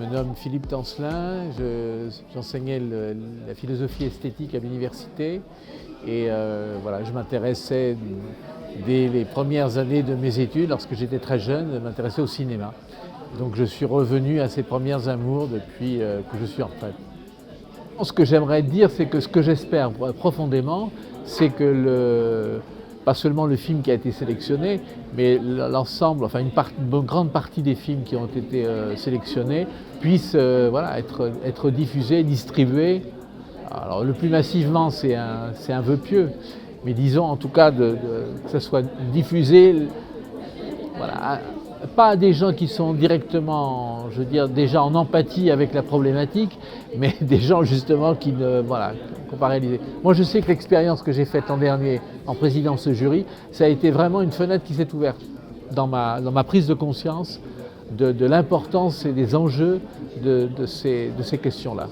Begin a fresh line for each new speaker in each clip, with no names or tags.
me nomme Philippe Tancelin, j'enseignais la philosophie esthétique à l'université et voilà, je m'intéressais dès les premières années de mes études, lorsque j'étais très jeune, je m'intéressais au cinéma. Donc je suis revenu à ces premiers amours depuis que je suis en retraite. Ce que j'aimerais dire, c'est que ce que j'espère profondément, c'est que pas seulement le film qui a été sélectionné, mais l'ensemble, enfin une grande partie des films qui ont été sélectionnés puissent voilà, être diffusés, distribués. Alors le plus massivement, c'est un vœu pieux, mais disons en tout cas que ça soit diffusé, voilà, pas à des gens qui sont directement, je veux dire, déjà en empathie avec la problématique, mais des gens justement qui ne, voilà, qu'on pas réalisé. Moi je sais que l'expérience que j'ai faite l'an dernier en présidant ce jury, ça a été vraiment une fenêtre qui s'est ouverte dans ma prise de conscience de l'importance et des enjeux de ces questions-là.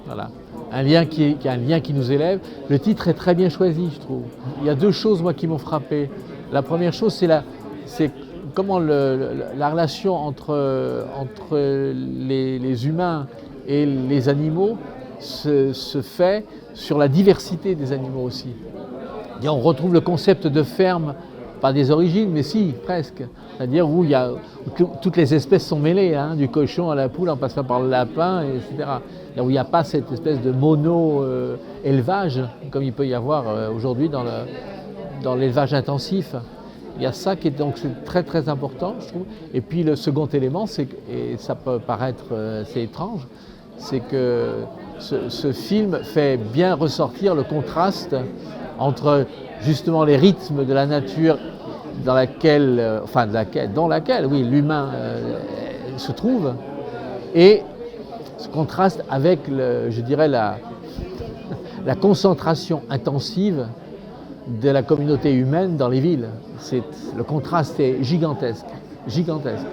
Voilà. Un lien qui nous élève. Le titre est très bien choisi, je trouve. Il y a deux choses, moi, qui m'ont frappé. La première chose, c'est comment la relation entre les humains et les animaux se fait sur la diversité des animaux aussi. Et on retrouve le concept de ferme, pas des origines, mais si, presque. C'est-à-dire où toutes les espèces sont mêlées, hein, du cochon à la poule en passant par le lapin, etc. Où il n'y a pas cette espèce de mono-élevage, comme il peut y avoir aujourd'hui dans l'élevage intensif. Il y a ça qui est donc très très important, je trouve. Et puis le second élément, et ça peut paraître assez étrange, c'est que ce film fait bien ressortir le contraste entre justement les rythmes de la nature dans laquelle oui, l'humain se trouve, et ce contraste avec, je dirais, la concentration intensive de la communauté humaine dans les villes. Le contraste est gigantesque, gigantesque.